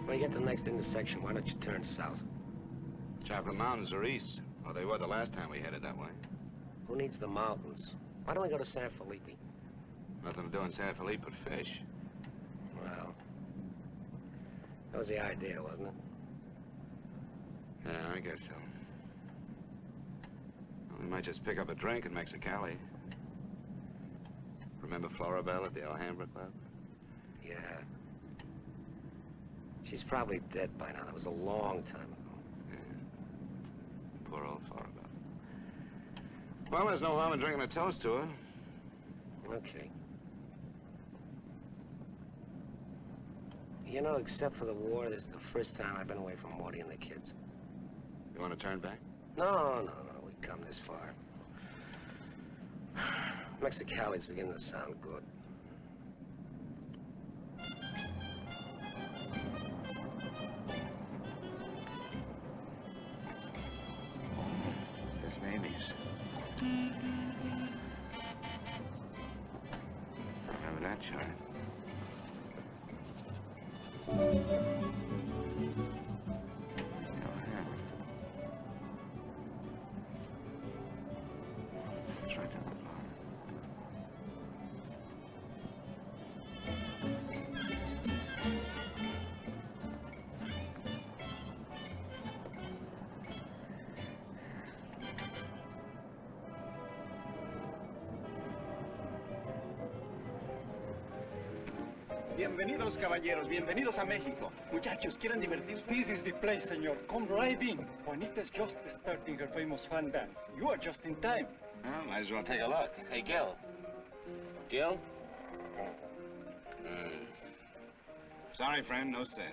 When you get to the next intersection, why don't you turn south? Chocolate Mountains are east. Well, they were the last time we headed that way. Who needs the mountains? Why don't we go to San Felipe? Nothing to do in San Felipe but fish. Well, that was the idea, wasn't it? Yeah, I guess so. Well, we might just pick up a drink in Mexicali. Remember Floribel at the Alhambra Club? Yeah. She's probably dead by now. That was a long time ago. Yeah. Poor old Floribel. Well, there's no harm in drinking a toast to her. Okay. You know, except for the war, this is the first time I've been away from Morty and the kids. You want to turn back? No. We've come this far. Mexicali's beginning to sound good. This Mamie's. Remember that chart? It's right down the block. Bienvenidos, caballeros. Bienvenidos a México. Muchachos, ¿quieren divertirse? This is the place, senor. Come right in. Juanita's just starting her famous fan dance. You are just in time. Well, might as well take a look. Hey, Gil. Gil? Sorry, friend, no sale.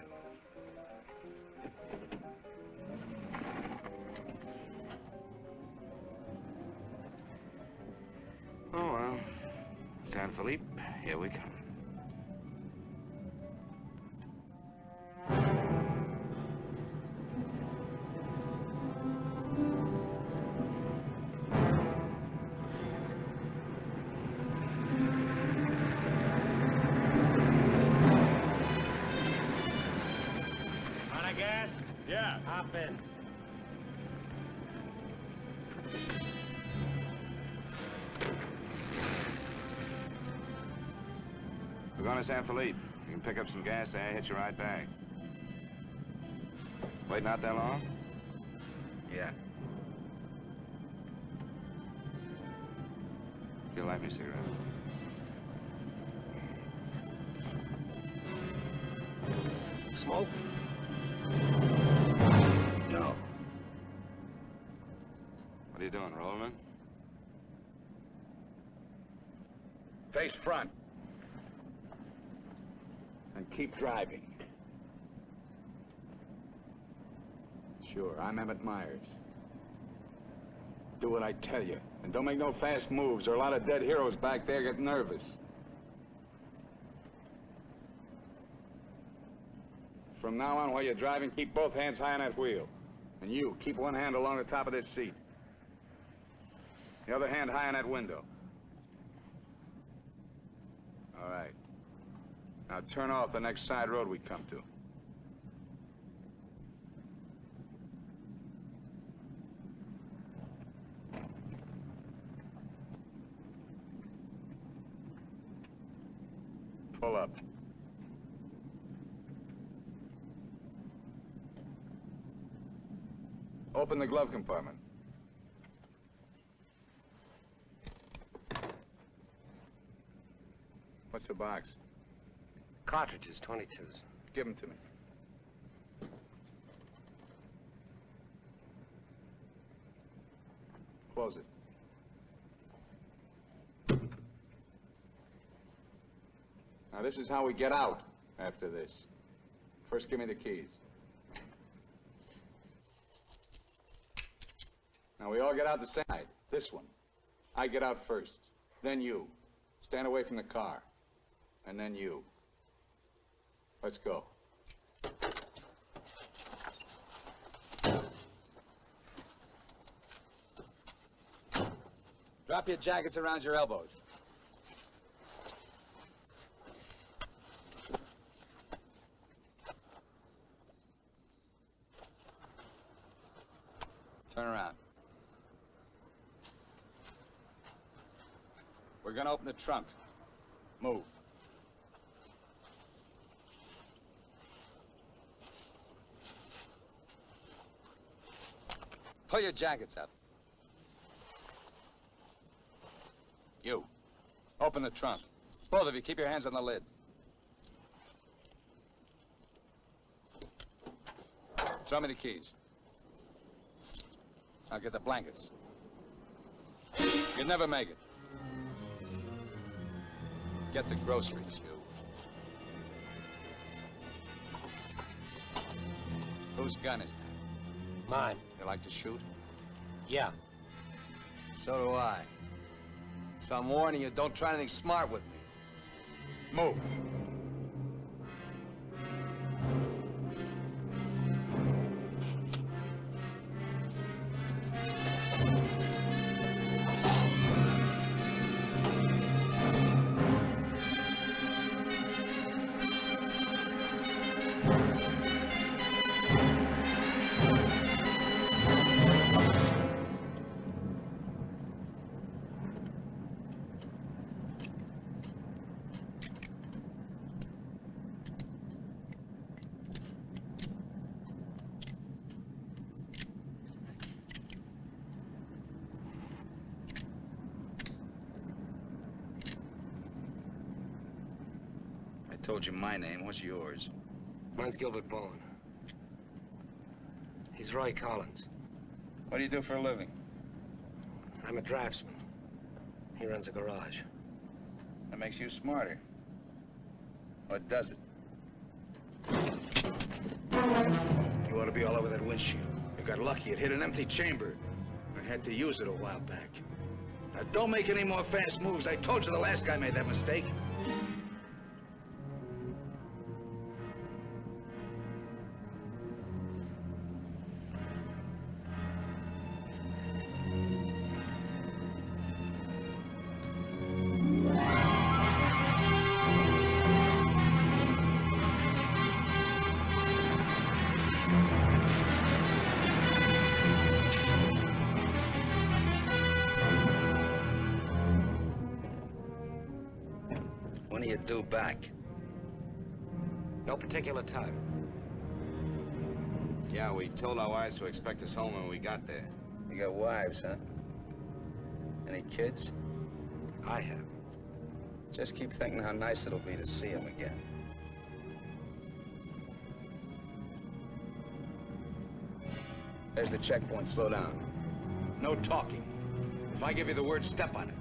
Oh, well. San Felipe, here we come. Yeah. Hop in. We're going to San Felipe. You can pick up some gas there, hitch a ride back. Waiting out there long? Yeah. You'll light me a cigarette. Smoke? No. What are you doing, rolling? Face front. And keep driving. Sure, I'm Emmett Myers. Do what I tell you. And don't make no fast moves, or a lot of dead heroes back there get nervous. From now on, while you're driving, keep both hands high on that wheel. And you, keep one hand along the top of this seat. The other hand high on that window. All right. Now turn off the next side road we come to. Pull up. Open the glove compartment. What's the box? Cartridges, 22s. Give them to me. Close it. Now, this is how we get out after this. First, give me the keys. Now, we all get out the same side. This one. I get out first. Then you. Stand away from the car. And then you. Let's go. Drop your jackets around your elbows. Turn around. We're gonna open the trunk. Move. Pull your jackets up. You. Open the trunk. Both of you, keep your hands on the lid. Throw me the keys. Now get the blankets. You'd never make it. Get the groceries, you. Whose gun is that? Mine. You like to shoot? Yeah. So do I. So I'm warning you, don't try anything smart with me. Move. told you my name. What's yours? Mine's Gilbert Bowen. He's Roy Collins. What do you do for a living? I'm a draftsman. He runs a garage. That makes you smarter. Or does it? You ought to be all over that windshield. You got lucky. It hit an empty chamber. I had to use it a while back. Now, don't make any more fast moves. I told you the last guy made that mistake. When are you due back? No particular time. Yeah, we told our wives to expect us home when we got there. You got wives, huh? Any kids? I have. Just keep thinking how nice it'll be to see them again. There's the checkpoint. Slow down. No talking. If I give you the word, step on it.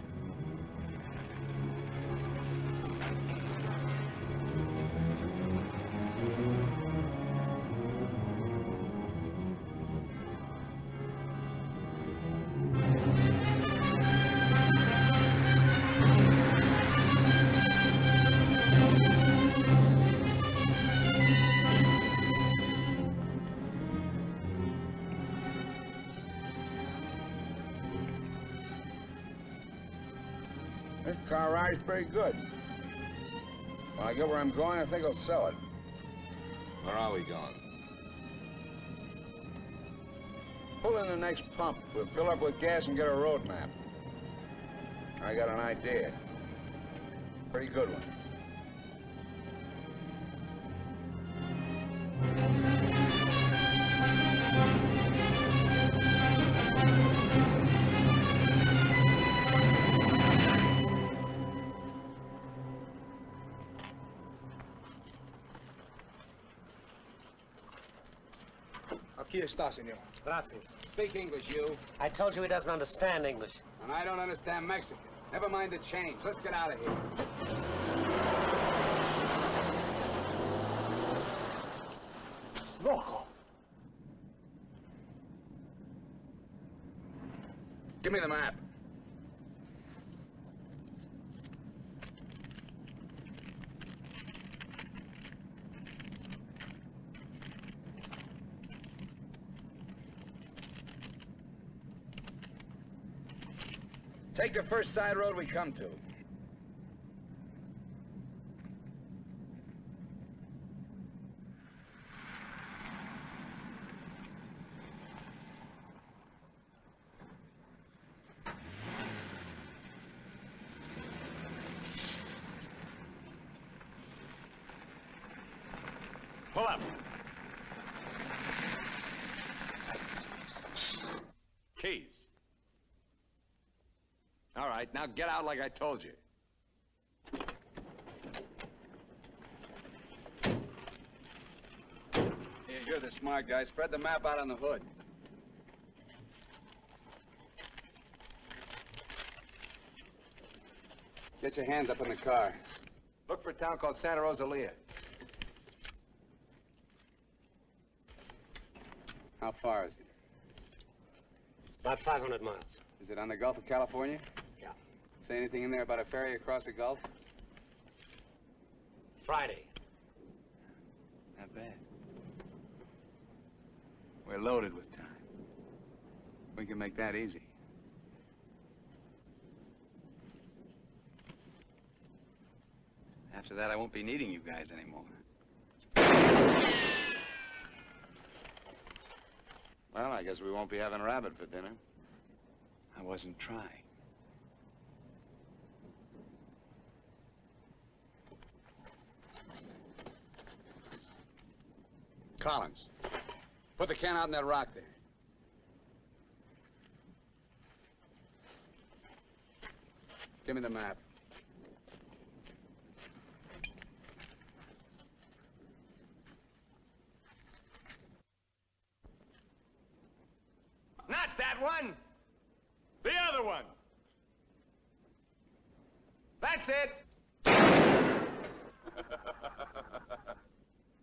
This car ride's pretty good. When I get where I'm going, I think I'll sell it. Where are we going? Pull in the next pump. We'll fill up with gas and get a road map. I got an idea. Pretty good one. Aquí está, senor. Gracias. Speak English, you. I told you he doesn't understand English. And I don't understand Mexican. Never mind the change. Let's get out of here. Loco. Give me the map. Take the first side road we come to. Pull up. Keys. All right, now get out like I told you. Here, you're the smart guy. Spread the map out on the hood. Get your hands up in the car. Look for a town called Santa Rosalia. How far is it? About 500 miles. Is it on the Gulf of California? Yeah. Say anything in there about a ferry across the Gulf? Friday. Not bad. We're loaded with time. We can make that easy. After that, I won't be needing you guys anymore. Well, I guess we won't be having rabbit for dinner. I wasn't trying. Collins, put the can out in that rock there. Give me the map. Not that one. The other one. That's it.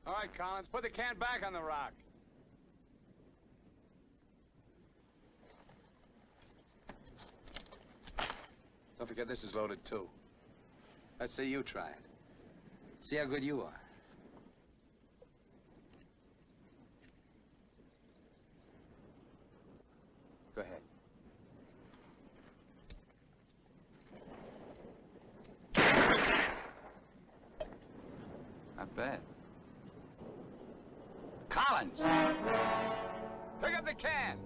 All right, Collins, put the can back on the rock. Don't forget this is loaded, too. Let's see you try it. See how good you are. Go ahead. Not bad. Collins! Pick up the can!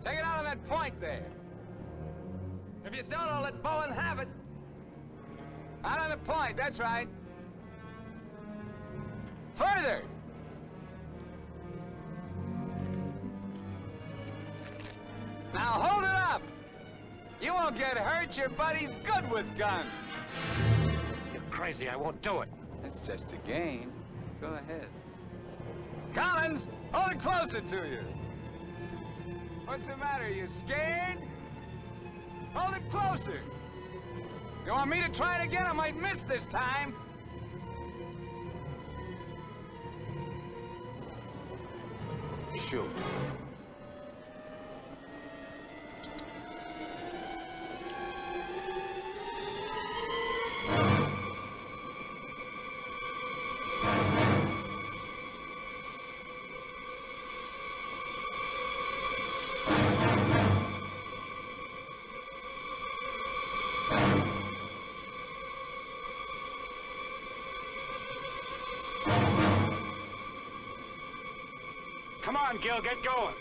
Take it out on that point there. If you don't, I'll let Bowen have it. Out on the point, that's right. Further! Now hold it up! You won't get hurt, your buddy's good with guns. You're crazy, I won't do it. It's just a game. Go ahead. Collins, hold it closer to you. What's the matter, you scared? Hold it closer. You want me to try it again? I might miss this time. Shoot. Come on, Gil, get going.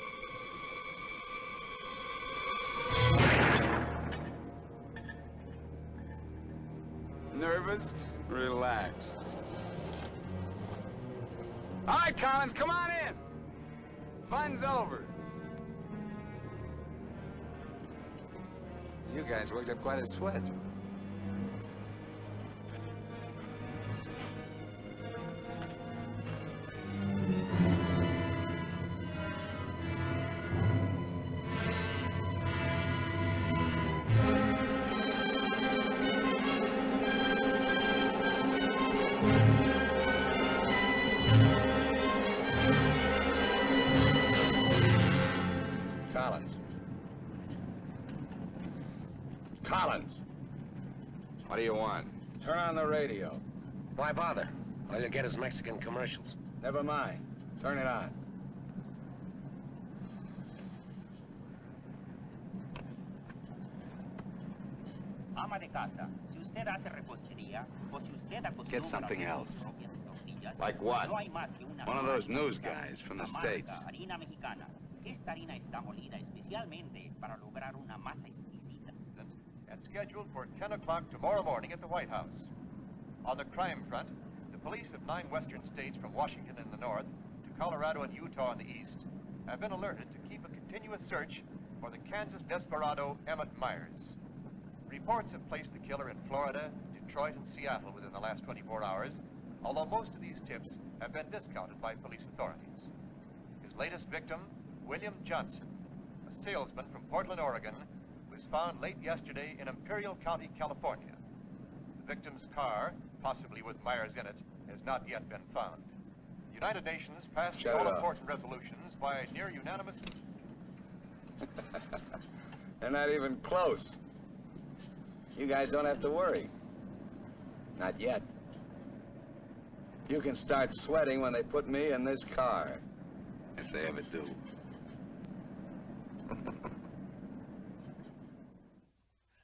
Nervous? Relax. All right, Collins, come on in. Fun's over. You guys worked up quite a sweat. Collins. What do you want? Turn on the radio. Why bother? All you get is Mexican commercials. Never mind. Turn it on. Ama de casa, si usted hace repostería o si usted acostumbra Get something a hacer else. sus propias tortillas, Like what? no hay más que una One of sola those news marca, guys from the la marca States. harina mexicana. Esta harina está molida especialmente para lograr una masa exquisita. And scheduled for 10 o'clock tomorrow morning at the White House. On the crime front, the police of 9 western states from Washington in the north to Colorado and Utah in the east have been alerted to keep a continuous search for the Kansas desperado Emmett Myers. Reports have placed the killer in Florida, Detroit, and Seattle within the last 24 hours, although most of these tips have been discounted by police authorities. His latest victim, William Johnson, a salesman from Portland, Oregon, was found late yesterday in Imperial County, California. The victim's car, possibly with Myers in it, has not yet been found. The United Nations passed Shut all up. important resolutions by near unanimous... They're not even close. You guys don't have to worry. Not yet. You can start sweating when they put me in this car. If they ever do.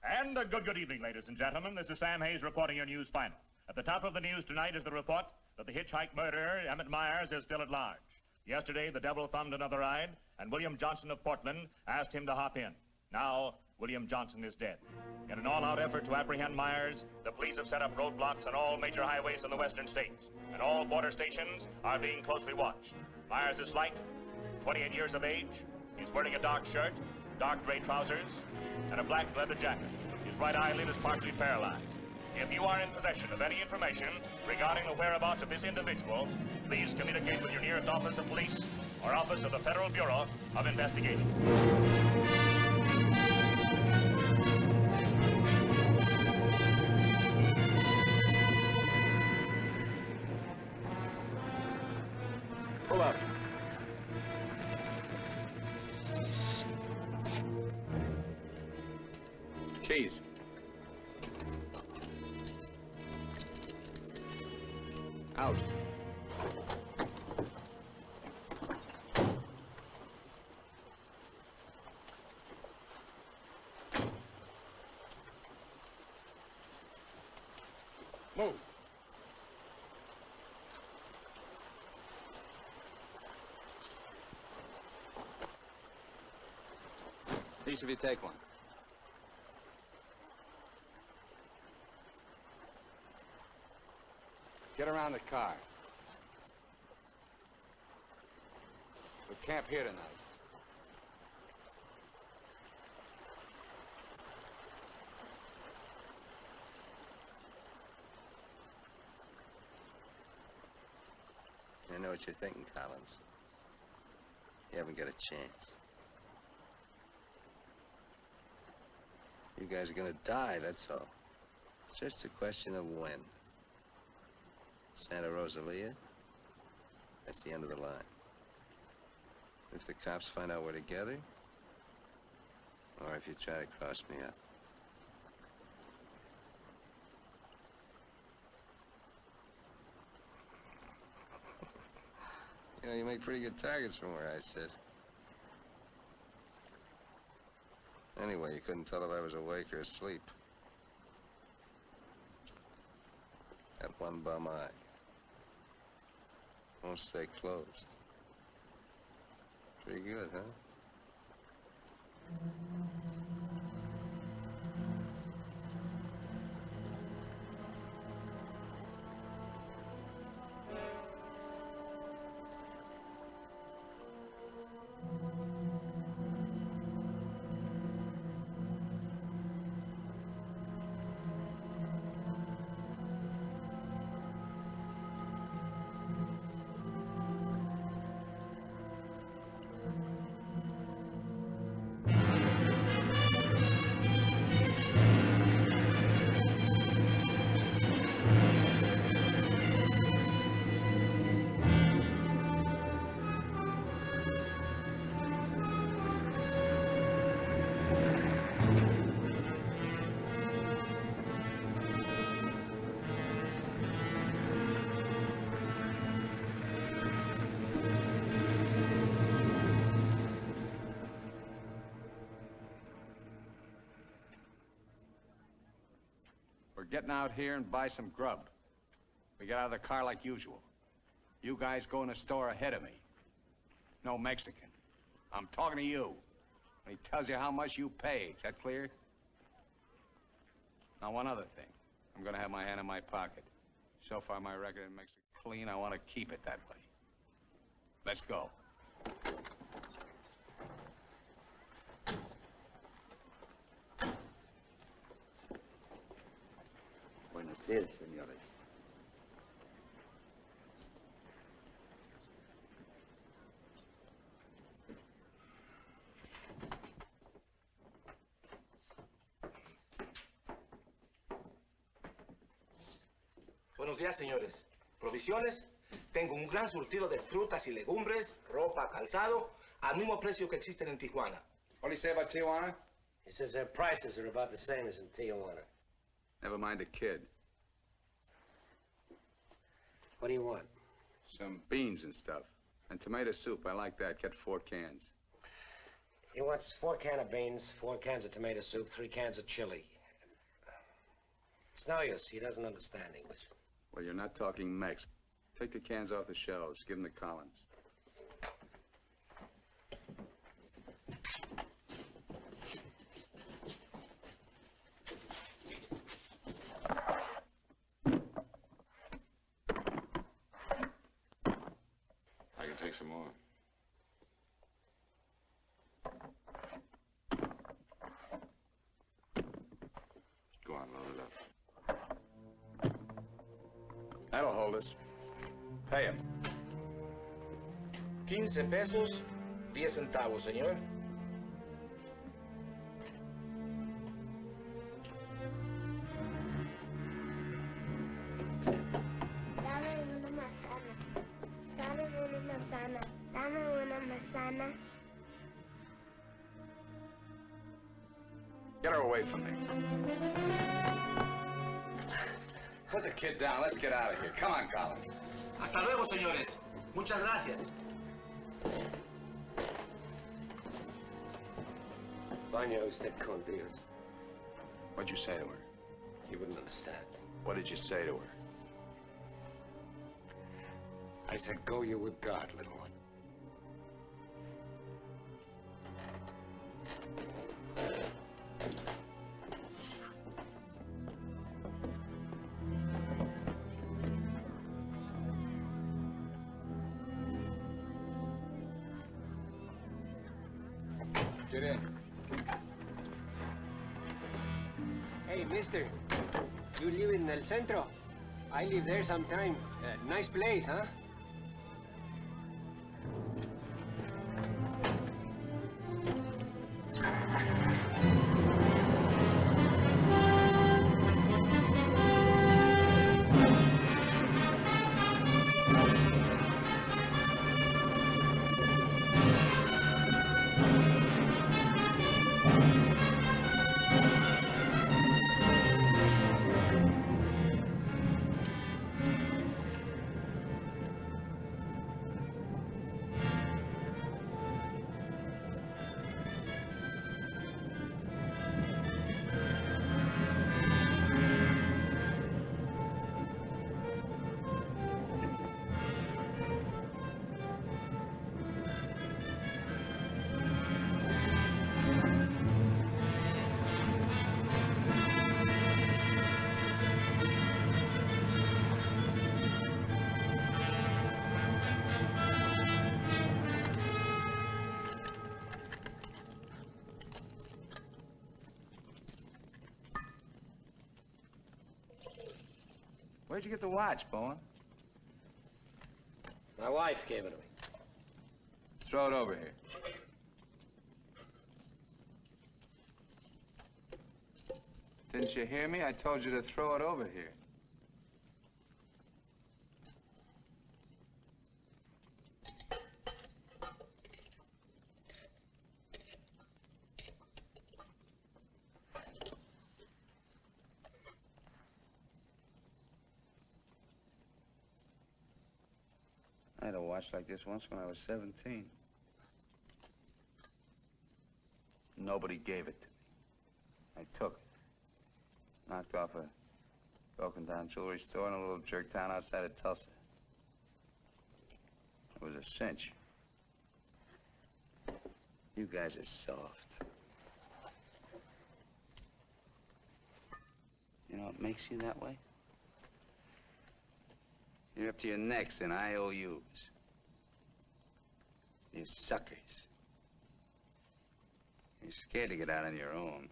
And a good evening, ladies and gentlemen. This is Sam Hayes reporting your news final. At the top of the news tonight is the report that the hitchhike murderer, Emmett Myers, is still at large. Yesterday, the devil thumbed another ride, and William Johnson of Portland asked him to hop in. Now, William Johnson is dead. In an all-out effort to apprehend Myers, the police have set up roadblocks on all major highways in the western states, and all border stations are being closely watched. Myers is slight, 28 years of age. He's wearing a dark shirt, dark gray trousers, and a black leather jacket. His right eyelid is partially paralyzed. If you are in possession of any information regarding the whereabouts of this individual, please communicate with your nearest office of police or Office of the Federal Bureau of Investigation. Pull up. Keys. Out. Move. Each of you take one. Get around the car. We camp here tonight. I know what you're thinking, Collins. You haven't got a chance. You guys are gonna die, that's all. It's just a question of when. Santa Rosalia, that's the end of the line. If the cops find out we're together, or if you try to cross me up. You know, you make pretty good targets from where I sit. Anyway, you couldn't tell if I was awake or asleep. That one bum eye. Won't stay closed. Pretty good, huh? We're getting out here and buy some grub. We get out of the car like usual. You guys go in the store ahead of me. No Mexican. I'm talking to you. And he tells you how much you pay. Is that clear? Now, one other thing. I'm gonna have my hand in my pocket. So far, my record in Mexico clean. I want to keep it that way. Let's go. Buenos días, señores. Buenos días, señores. ¿Provisiones? Tengo un gran surtido de frutas y legumbres, ropa, calzado, al mismo precio que existen en Tijuana. What do you say about Tijuana? He says their prices are about the same as in Tijuana. Never mind the kid. What do you want? Some beans and stuff. And tomato soup. I like that. Get 4 cans. He wants 4 cans of beans, 4 cans of tomato soup, 3 cans of chili. It's no use. He doesn't understand English. Well, you're not talking Mex. Take the cans off the shelves. Give them to Collins. I can take some more. Go on, load it up. That'll hold us. Pay him. 15 pesos, 10 centavos, señor. Dame una manzana. Dame una manzana. Dame una manzana. Get her away from me. Put the kid down. Let's get out of here. Come on, Collins. Hasta luego, señores. Muchas gracias. Vaya usted con Dios. What'd you say to her? You wouldn't understand. What did you say to her? I said, go you with God, little one. Get in. Hey, mister. You live in El Centro? I live there sometime. Nice place, huh? Where'd you get the watch, Bowen? My wife gave it to me. Throw it over here. Didn't you hear me? I told you to throw it over here. I had a watch like this once when I was 17. Nobody gave it to me. I took it. Knocked off a broken-down jewelry store in a little jerk town outside of Tulsa. It was a cinch. You guys are soft. You know what makes you that way? You're up to your necks in IOUs. You're suckers. You're scared to get out on your own.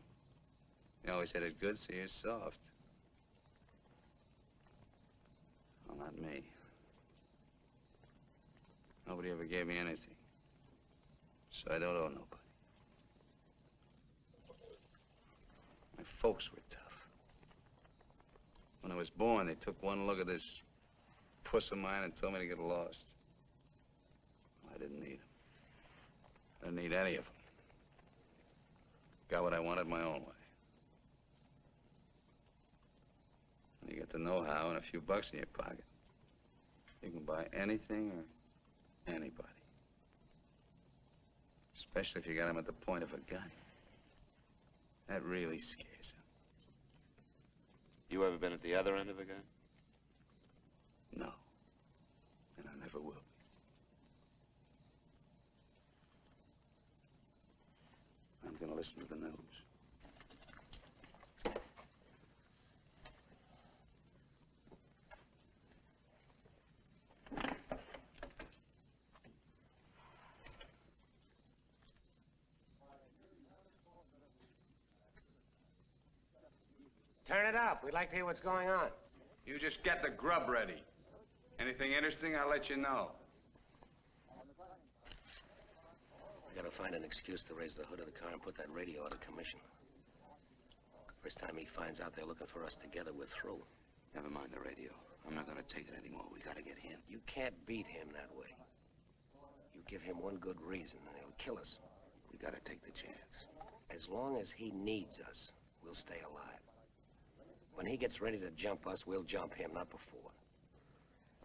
You always had it good, so you're soft. Well, not me. Nobody ever gave me anything. So I don't owe nobody. My folks were tough. When I was born, they took one look at this puss of mine and told me to get lost. I didn't need them. I didn't need any of them. Got what I wanted my own way. When you get the know-how and a few bucks in your pocket, you can buy anything or anybody. Especially if you got them at the point of a gun. That really scares them. You ever been at the other end of a gun? No. And I never will be. I'm gonna listen to the news. Turn it up. We'd like to hear what's going on. You just get the grub ready. Anything interesting, I'll let you know. gotta find an excuse to raise the hood of the car and put that radio out of commission. First time he finds out they're looking for us together, we're through. Never mind the radio. I'm not gonna take it anymore. We gotta get him. You can't beat him that way. You give him one good reason and he'll kill us. We gotta take the chance. As long as he needs us, we'll stay alive. When he gets ready to jump us, we'll jump him, not before.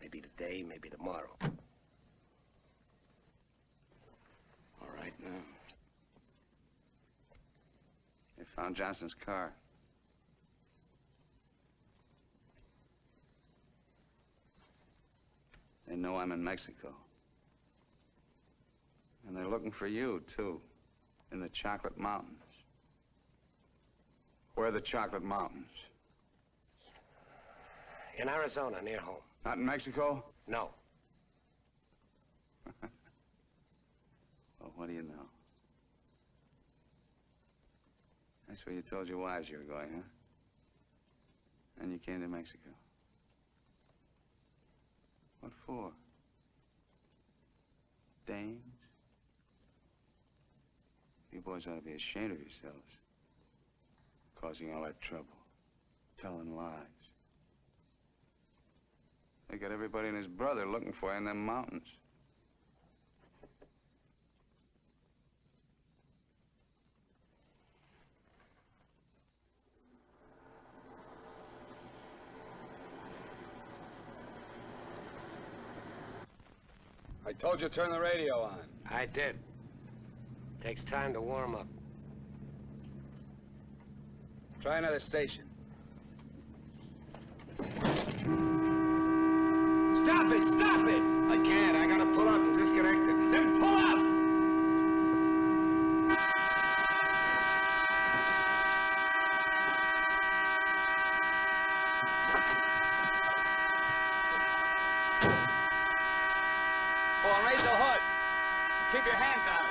Maybe today, maybe tomorrow. All right, now. They found Johnson's car. They know I'm in Mexico. And they're looking for you, too, in the Chocolate Mountains. Where are the Chocolate Mountains? In Arizona, near home. Not in Mexico? No. Well, what do you know? That's where you told your wives you were going, huh? And you came to Mexico. What for? Dames? You boys ought to be ashamed of yourselves. Causing all that trouble. Telling lies. They got everybody and his brother looking for you in them mountains. I told you to turn the radio on. I did. Takes time to warm up. Try another station. Stop it! Stop it! I can't. I gotta pull up and disconnect it. Then pull up! Oh, and raise the hood. Keep your hands on it.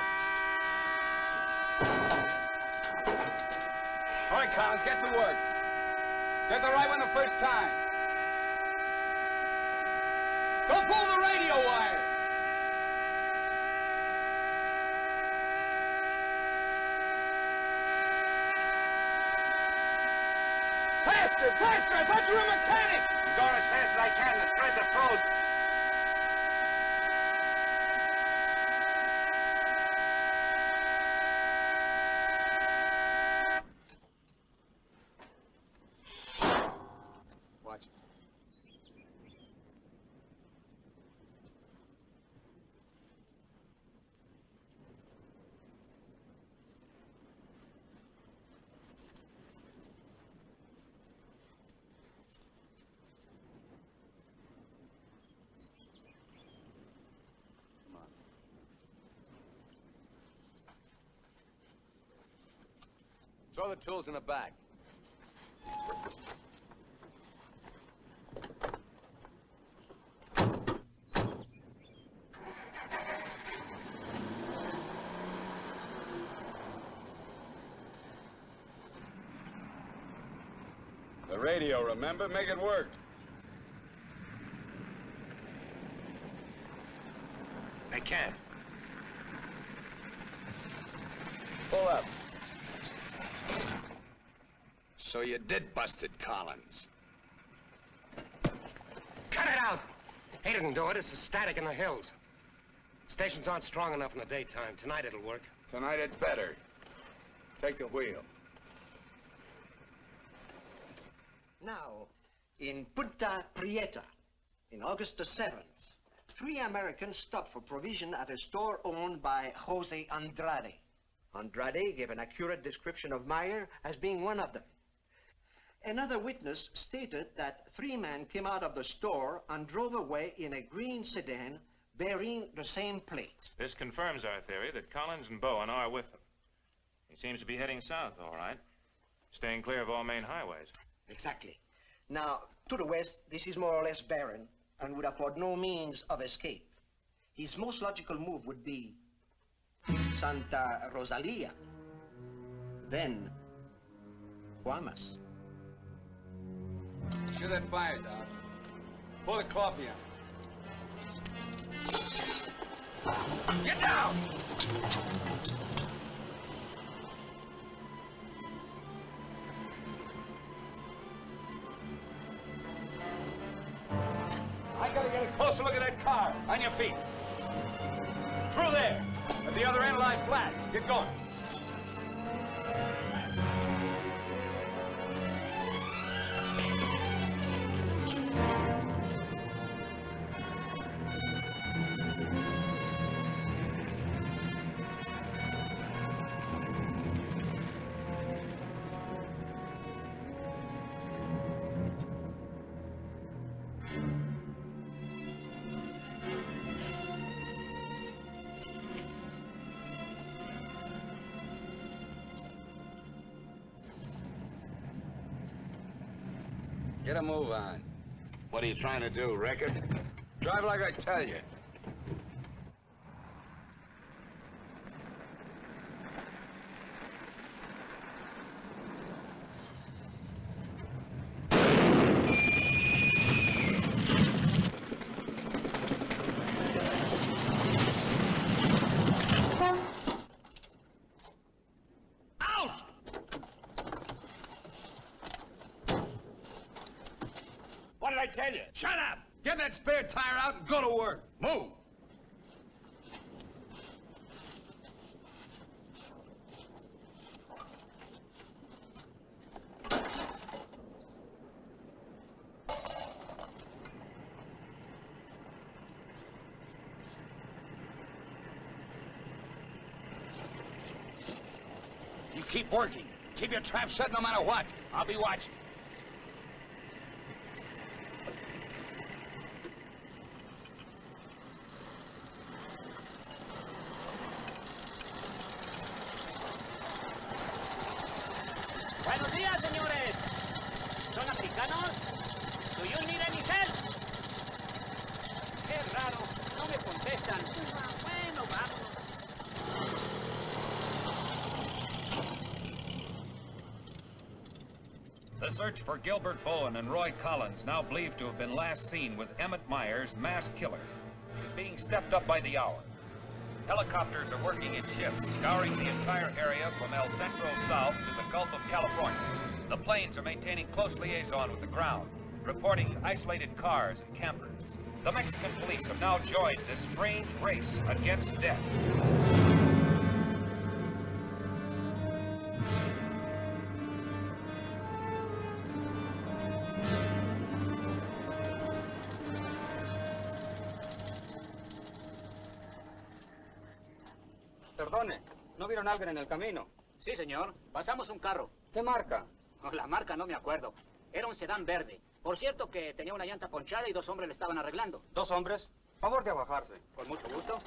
All right, Collins, get to work. Get the right one the first time. Don't pull the radio wire! Faster, faster! I thought you were a mechanic! I'm going as fast as I can. The threads are frozen. Watch it. Throw the tools in the back. The radio, remember? Make it work. They can't. Pull up. So you did bust it, Collins. Cut it out! He didn't do it. It's the static in the hills. Stations aren't strong enough in the daytime. Tonight it'll work. Tonight it better. Take the wheel. Now, in Punta Prieta, in August the 7th, 3 Americans stopped for provision at a store owned by Jose Andrade. Andrade gave an accurate description of Meyer as being one of them. Another witness stated that 3 men came out of the store and drove away in a green sedan bearing the same plate. This confirms our theory that Collins and Bowen are with them. He seems to be heading south, all right, staying clear of all main highways. Exactly. Now, to the west, this is more or less barren and would afford no means of escape. His most logical move would be Santa Rosalia, then Guamas. Sure that fire's out. Pull the coffee on. Get down! I gotta get a closer look at that car. On your feet. Through there. At the other end, lie flat. Get going. Get a move on. What are you trying to do, wreck it? Drive like I tell you. What did I tell you? Shut up! Get that spare tire out and go to work. Move! You keep working. Keep your trap shut no matter what. I'll be watching. Buenos días, señores. ¿Son americanos? Do you need any help? Qué raro, no me contestan. Bueno, vamos. The search for Gilbert Bowen and Roy Collins, now believed to have been last seen with Emmett Myers, mass killer, is being stepped up by the hour. Helicopters are working in shifts, scouring the entire area from El Centro south to the Gulf of California. The planes are maintaining close liaison with the ground, reporting isolated cars and campers. The Mexican police have now joined this strange race against death. Perdone, ¿no vieron a alguien en el camino? Sí, señor. Pasamos un carro. ¿Qué marca? Oh, la marca no me acuerdo. Era un sedán verde. Por cierto que tenía una llanta ponchada y dos hombres le estaban arreglando. ¿Dos hombres? Favor de bajarse. Con mucho gusto.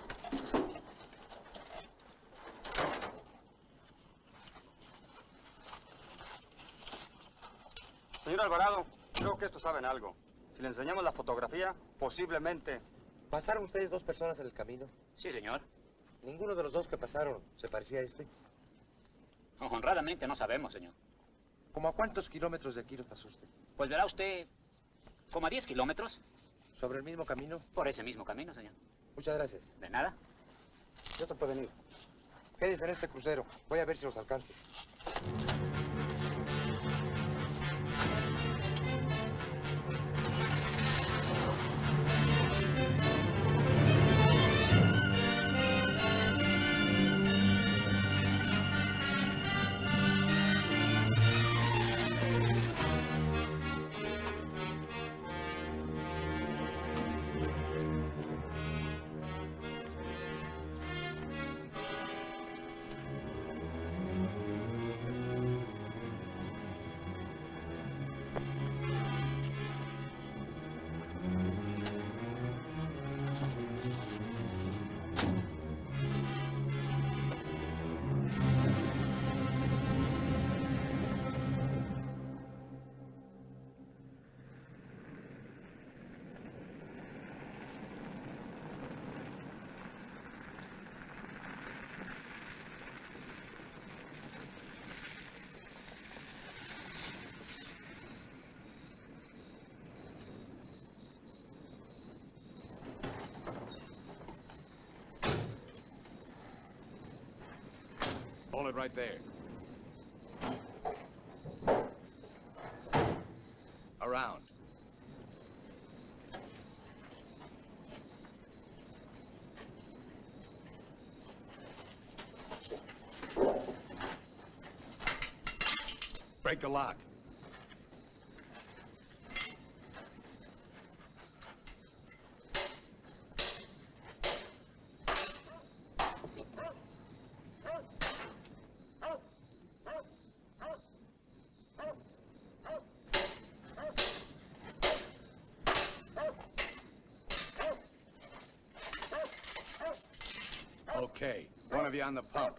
Señor Alvarado, creo que estos saben algo. Si le enseñamos la fotografía, posiblemente... ¿Pasaron ustedes dos personas en el camino? Sí, señor. ¿Ninguno de los dos que pasaron se parecía a este? Honradamente no sabemos, señor. ¿Cómo a cuántos kilómetros de aquí los pasó usted? Pues verá usted, como a 10 kilómetros. ¿Sobre el mismo camino? Por ese mismo camino, señor. Muchas gracias. De nada. Ya se pueden ir. Quédense en este crucero. Voy a ver si los alcanzo. it right there. Around. Break the lock. Okay, one of you on the pump.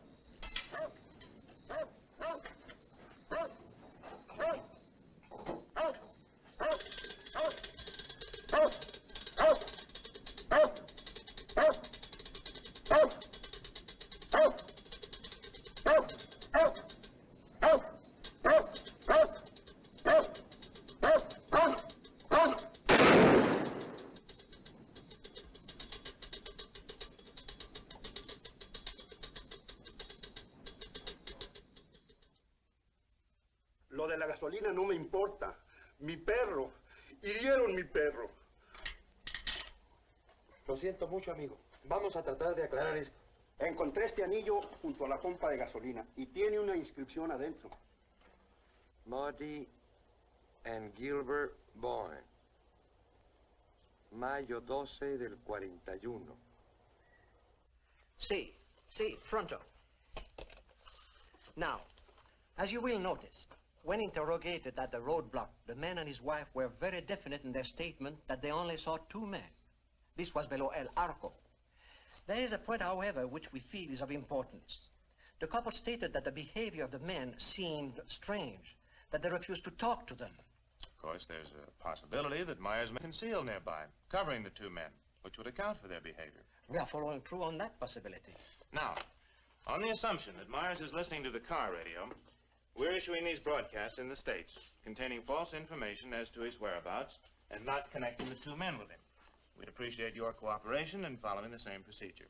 Lo de la gasolina no me importa. Mi perro. Hirieron mi perro. Lo siento mucho, amigo. Vamos a tratar de aclarar esto. Encontré este anillo junto a la pompa de gasolina y tiene una inscripción adentro. Marty and Gilbert Bourne. Mayo 12 del 41. Sí, pronto. Now, as you will notice, when interrogated at the roadblock, the man and his wife were very definite in their statement that they only saw two men. This was below El Arco. There is a point, however, which we feel is of importance. The couple stated that the behavior of the men seemed strange, that they refused to talk to them. Of course, there's a possibility that Myers may conceal nearby, covering the two men, which would account for their behavior. We are following through on that possibility. Now, on the assumption that Myers is listening to the car radio, we're issuing these broadcasts in the States, containing false information as to his whereabouts and not connecting the two men with him. We'd appreciate your cooperation in following the same procedure.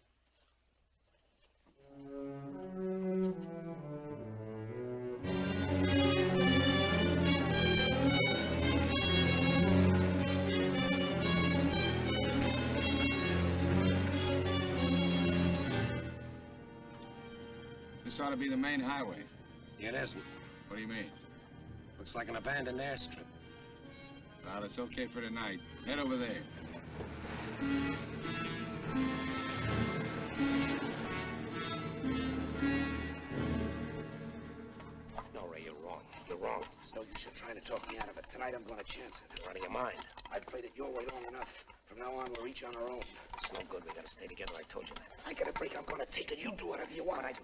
This ought to be the main highway. It isn't. What do you mean? Looks like an abandoned airstrip. Well, it's okay for tonight. Head over there. No, Ray, you're wrong. You're wrong. It's no use you trying to talk me out of it. Tonight I'm going to chance it. You're out of your mind. I've played it your way long enough. From now on, we're each on our own. It's no good. We gotta stay together. I told you that. If I get a break, I'm going to take it. You do whatever you want. But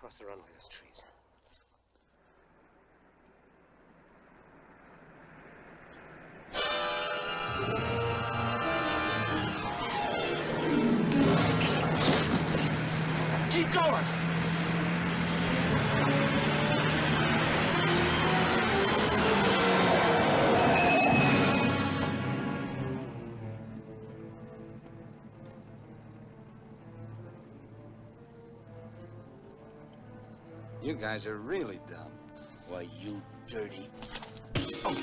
across the runway, those trees. Keep going! You guys are really dumb. Why, you dirty... Oh.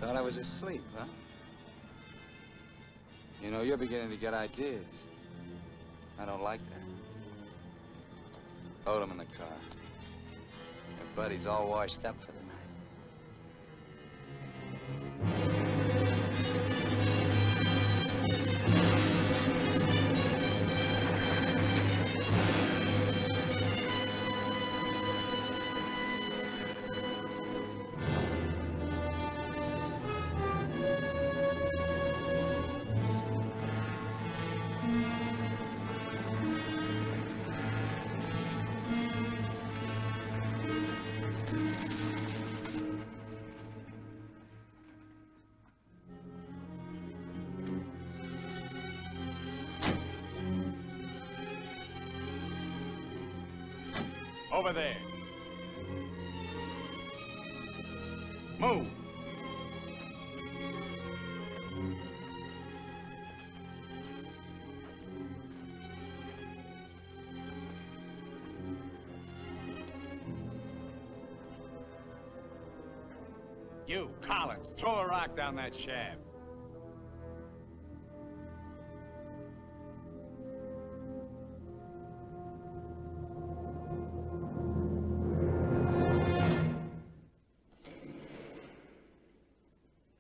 Thought I was asleep, huh? You know, you're beginning to get ideas. I don't like that. Hold him in the car. Your buddy's all washed up for the night. Over there. Move. You, Collins, throw a rock down that shaft.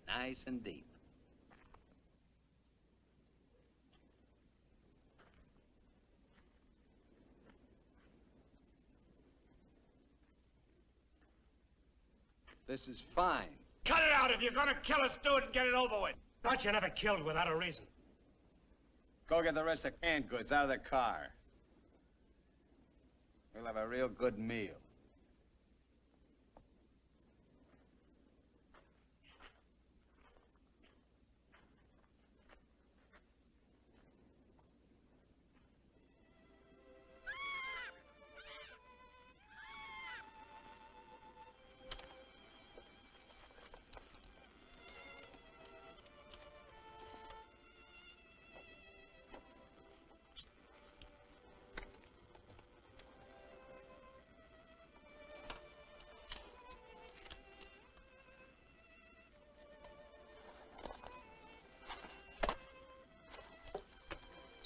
Nice and deep. This is fine. Cut it out! If you're gonna kill us, do it and get it over with. Thought you never killed without a reason. Go get the rest of canned goods out of the car. We'll have a real good meal.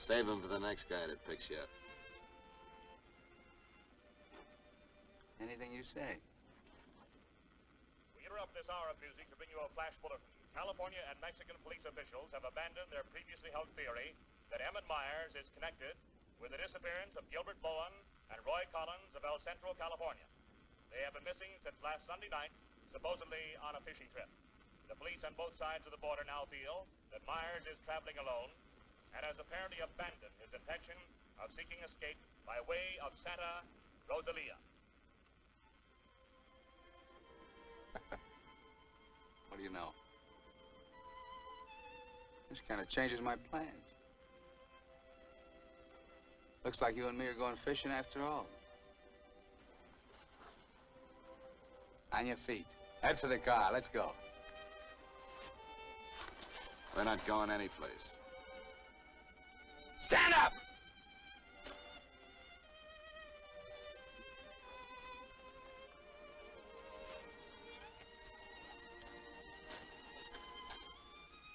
Save him for the next guy that picks you up. Anything you say. We interrupt this hour of music to bring you a flash bulletin. California and Mexican police officials have abandoned their previously held theory that Emmett Myers is connected with the disappearance of Gilbert Bowen and Roy Collins of El Centro, California. They have been missing since last Sunday night, supposedly on a fishing trip. The police on both sides of the border now feel that Myers is traveling alone and has apparently abandoned his intention of seeking escape by way of Santa Rosalia. What do you know? This kind of changes my plans. Looks like you and me are going fishing after all. On your feet. Head for the car. Let's go. We're not going anyplace. Stand up!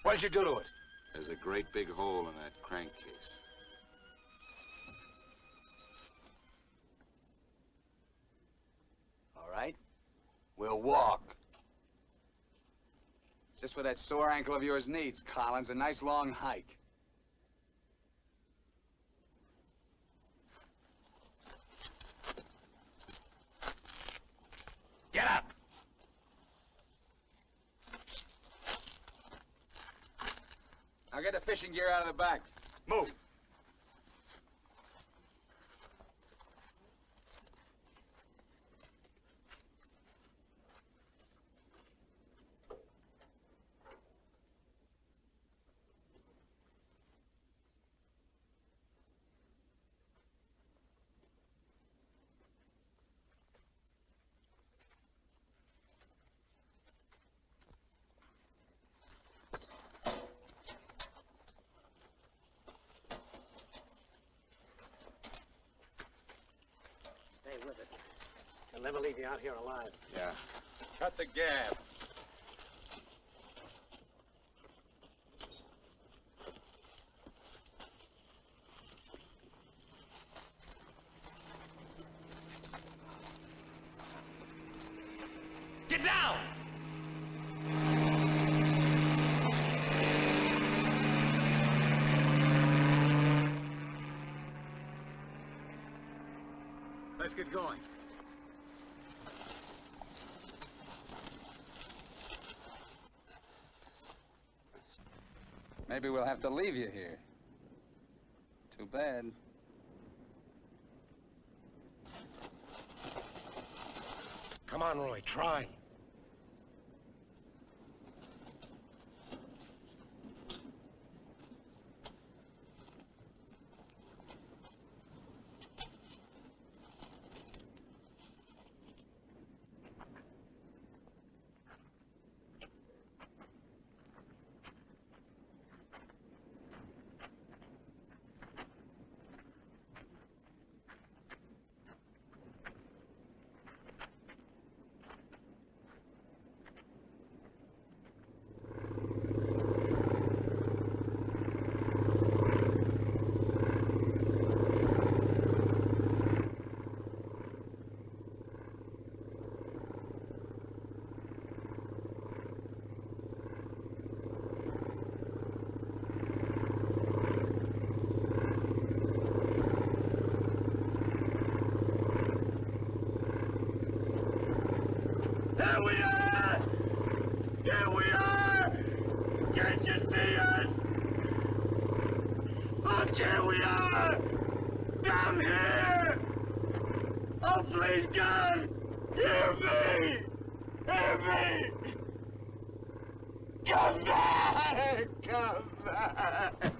What did you do to it? There's a great big hole in that crankcase. All right. We'll walk. Just what that sore ankle of yours needs, Collins. A nice long hike. Get up! Now get the fishing gear out of the back. Move. Stay with it. They'll never leave you out here alive. Yeah. Cut the gab. Get down! Let's get going. Maybe we'll have to leave you here. Too bad. Come on, Roy, try. There we are! Here we are! Can't you see us? Look, here we are! Down here! Oh, please, God! Hear me! Hear me! Come back! Come back!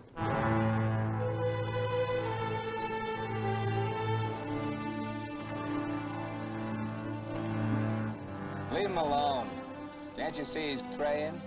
Leave him alone. Can't you see he's praying?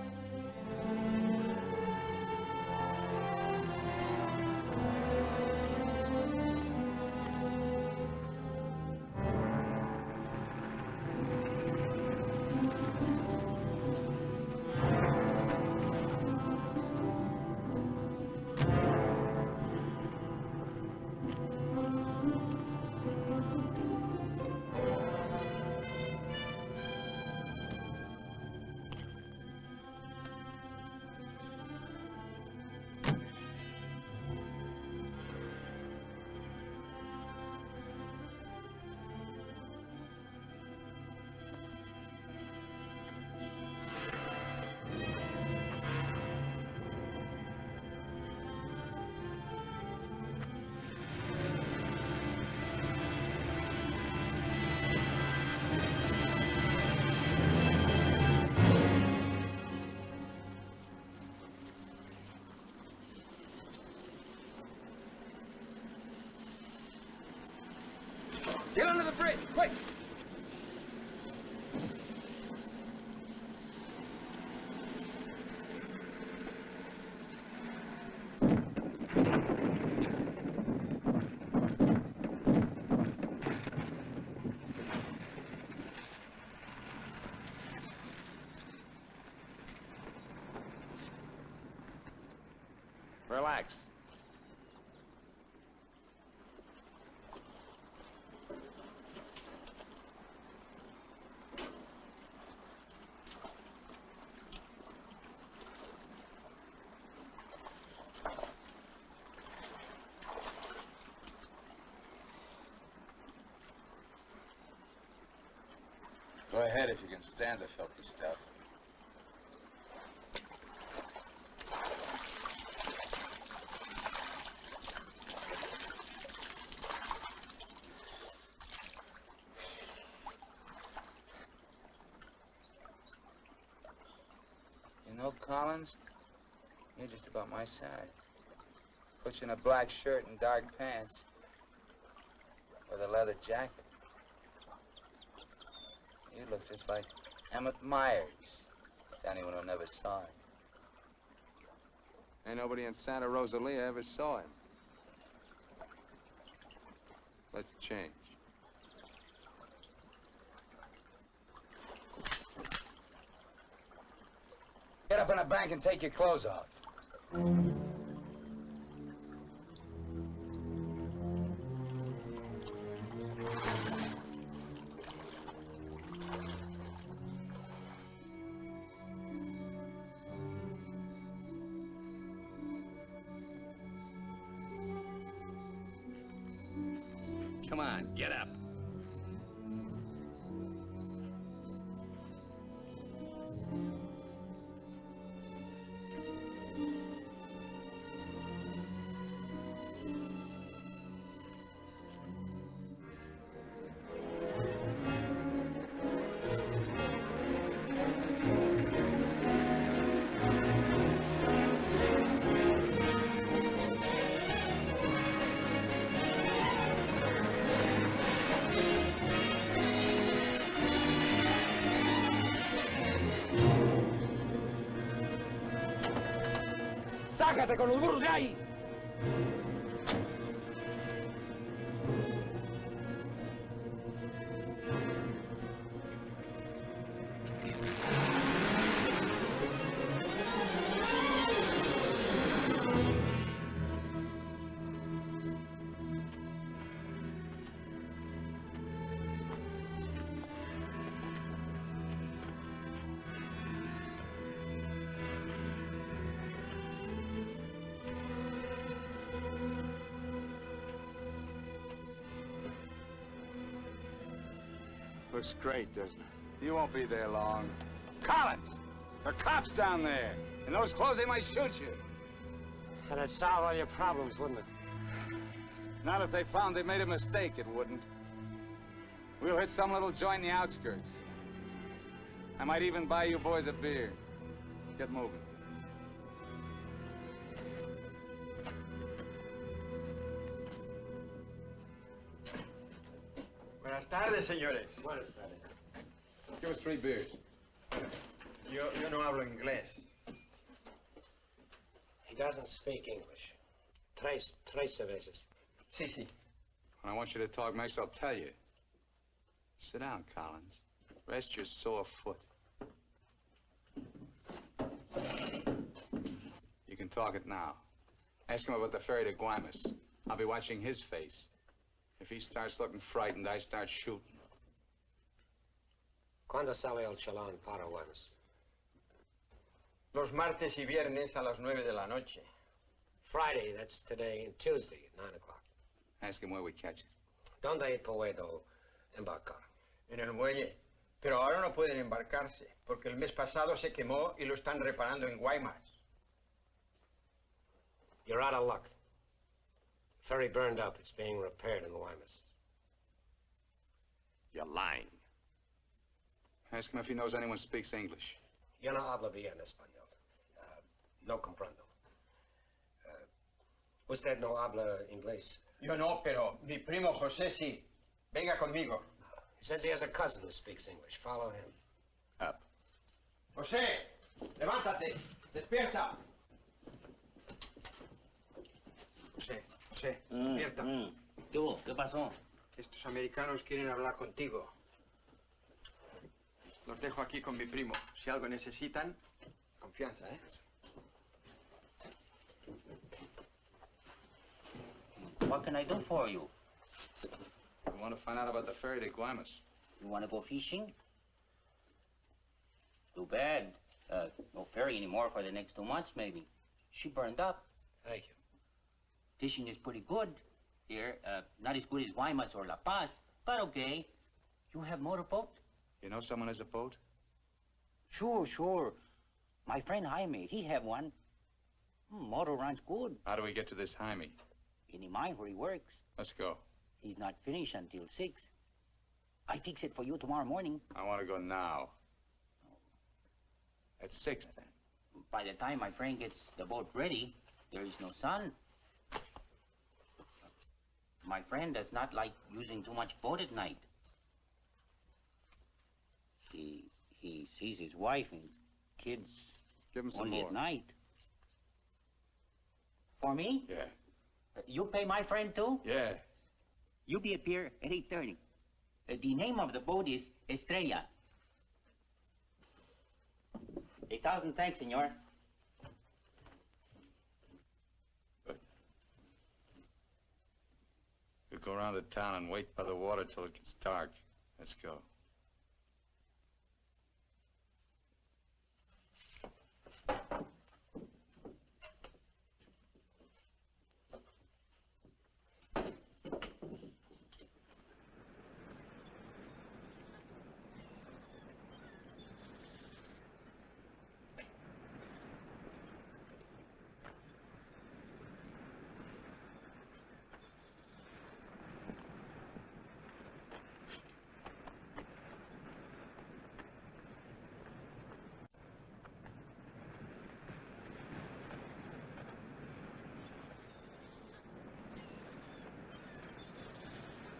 Get under the bridge, quick! Relax. Go ahead if you can stand the filthy stuff. You know, Collins, you're just about my size. Put you in a black shirt and dark pants with a leather jacket. You look just like Emmett Myers to anyone who never saw him. Ain't nobody in Santa Rosalia ever saw him. Let's change. Get up in the bank and take your clothes off. Come on, get up. ¡Sácate con los burros de ahí! Looks great, doesn't it? You won't be there long. Collins! There are cops down there. In those clothes, they might shoot you. That'd solve all your problems, wouldn't it? Not if they found they made a mistake, it wouldn't. We'll hit some little joint in the outskirts. I might even buy you boys a beer. Get moving. Buenas tardes, señores. Buenas tardes. Give us 3 beers. Yo no hablo inglés. He doesn't speak English. Tres cervezas. Sí, sí. When I want you to talk next, I'll tell you. Sit down, Collins. Rest your sore foot. You can talk it now. Ask him about the ferry to Guaymas. I'll be watching his face. If he starts looking frightened, I start shooting. ¿Cuándo sale el chalán para Guaymas? Los martes y viernes a las 9 de la noche. Friday, that's today, and Tuesday at 9 o'clock. Ask him where we catch it. ¿Dónde puedo embarcar? En el muelle. Pero ahora no pueden embarcarse, porque el mes pasado se quemó y lo están reparando en Guaymas. You're out of luck. Ferry burned up. It's being repaired in Guaymas. You're lying. Ask him if he knows anyone speaks English. Yo no hablo bien español. No comprendo. Usted no habla inglés. Yo no, pero mi primo José sí. Venga conmigo. He says he has a cousin who speaks English. Follow him. Up. José, levántate. Despierta. José, despierta. ¿Qué pasó? Estos americanos quieren hablar contigo. Los dejo aquí con mi primo. Si algo necesitan, confianza, ¿eh? What can I do for you? We want to find out about the ferry to Guaymas. You want to go fishing? Too bad. No ferry anymore for the next 2 months, maybe. She burned up. Thank you. Fishing is pretty good here. Not as good as Guaymas or La Paz, but okay. You have motorboat? You know someone has a boat? Sure. My friend Jaime, he have one. Motor runs good. How do we get to this Jaime? In the mine where he works. Let's go. He's not finished until 6. I fix it for you tomorrow morning. I want to go now. At 6, then. By the time my friend gets the boat ready, there is no sun. My friend does not like using too much boat at night. He sees his wife and kids Give him some only more. at night. For me? Yeah. You pay my friend too? Yeah. You be at pier at 8:30. The name of the boat is Estrella. 1,000 thanks, senor. We'll go around the town and wait by the water till it gets dark. Let's go.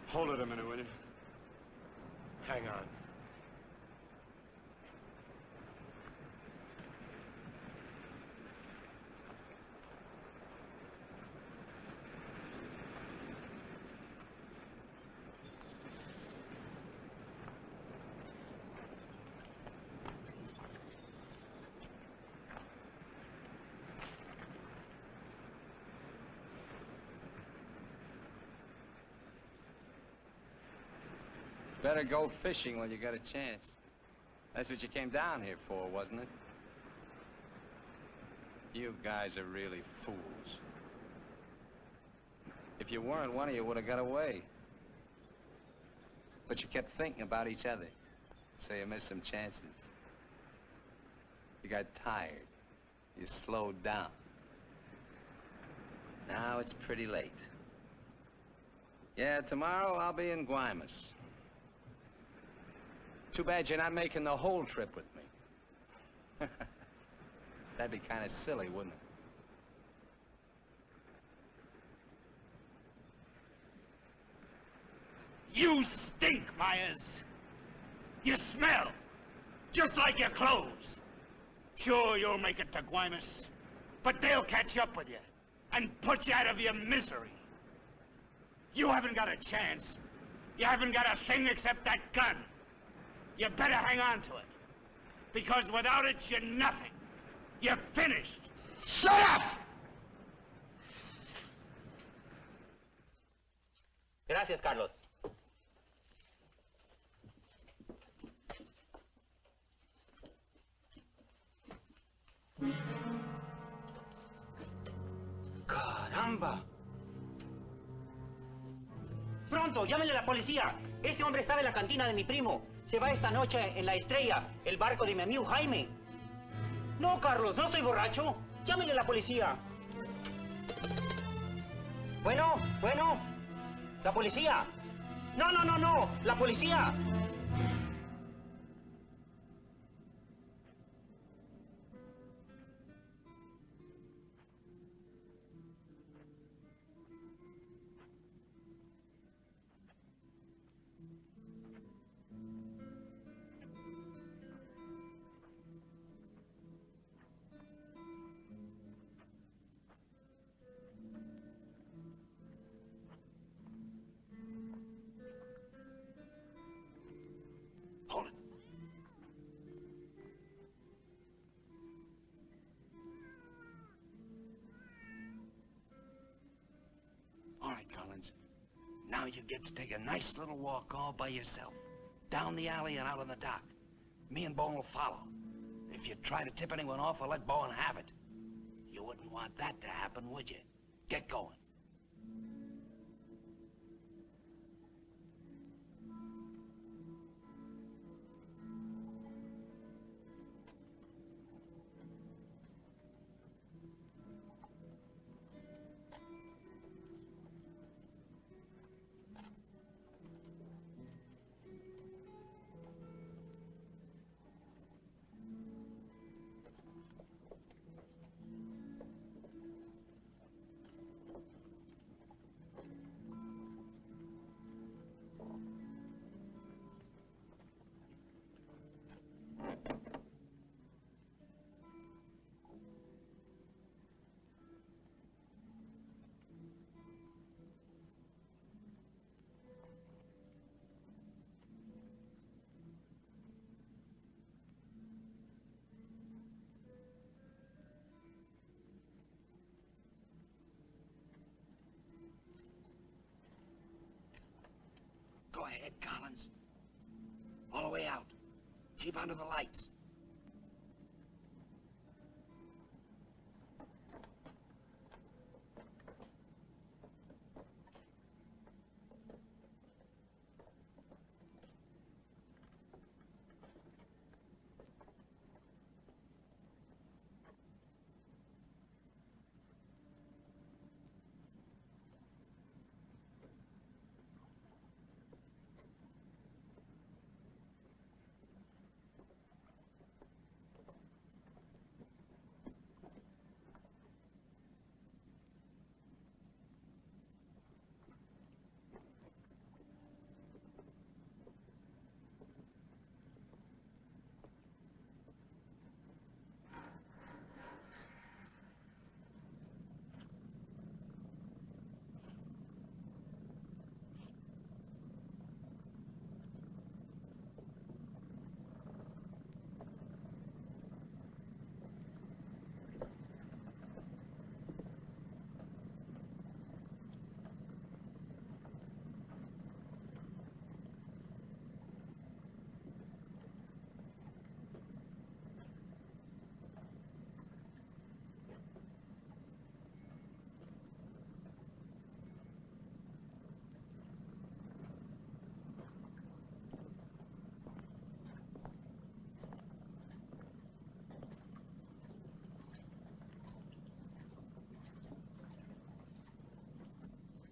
Hold it a minute, will you? Hang on. Better go fishing when you got a chance. That's what you came down here for, wasn't it? You guys are really fools. If you weren't, one of you would have got away. But you kept thinking about each other, so you missed some chances. You got tired. You slowed down. Now it's pretty late. Yeah, tomorrow I'll be in Guaymas. Too bad you're not making the whole trip with me. That'd be kind of silly, wouldn't it? You stink, Myers. You smell, just like your clothes. Sure, you'll make it to Guaymas, but they'll catch up with you and put you out of your misery. You haven't got a chance. You haven't got a thing except that gun. You better hang on to it, because without it, you're nothing. You're finished. Shut up! Gracias, Carlos. Caramba. Pronto, llámenle a la policía. Este hombre estaba en la cantina de mi primo. Se va esta noche en la Estrella, el barco de mi amigo Jaime. No, Carlos, no estoy borracho. Llámenle a la policía. Bueno, la policía. No, la policía. Hold it. All right, Collins. Now you get to take a nice little walk all by yourself. Down the alley and out on the dock. Me and Bowen will follow. If you try to tip anyone off, I'll let Bowen have it. You wouldn't want that to happen, would you? Get going. Go ahead, Collins. All the way out. Keep under the lights.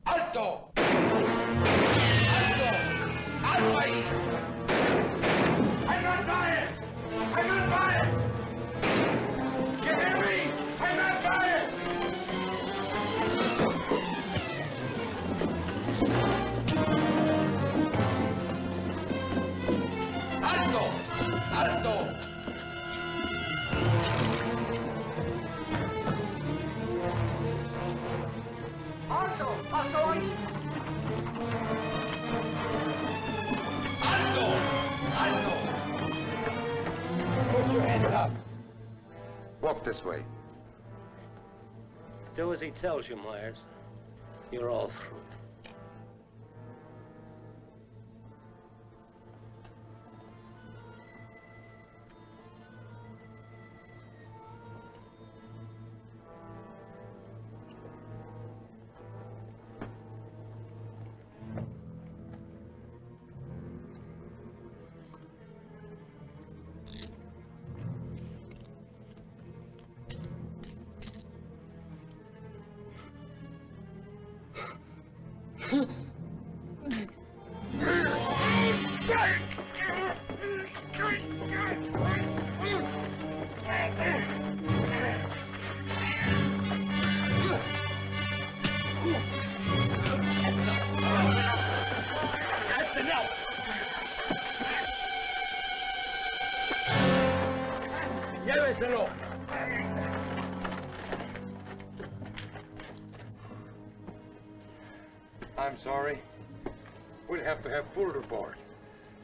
¡Alto! ¡Alto! ¡Alto ahí! I'm not biased! I'm not biased! You hear me? I'm not biased! ¡Alto! ¡Alto! Also ahí. ¡Alto! ¡Alto! Put your hands up. Walk this way. Do as he tells you, Myers. You're all through. Lléveselo. I'm sorry. We'll have to have full report.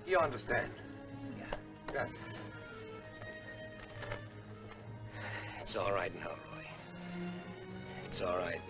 You understand? Yeah. Gracias. It's all right now, Roy. It's all right.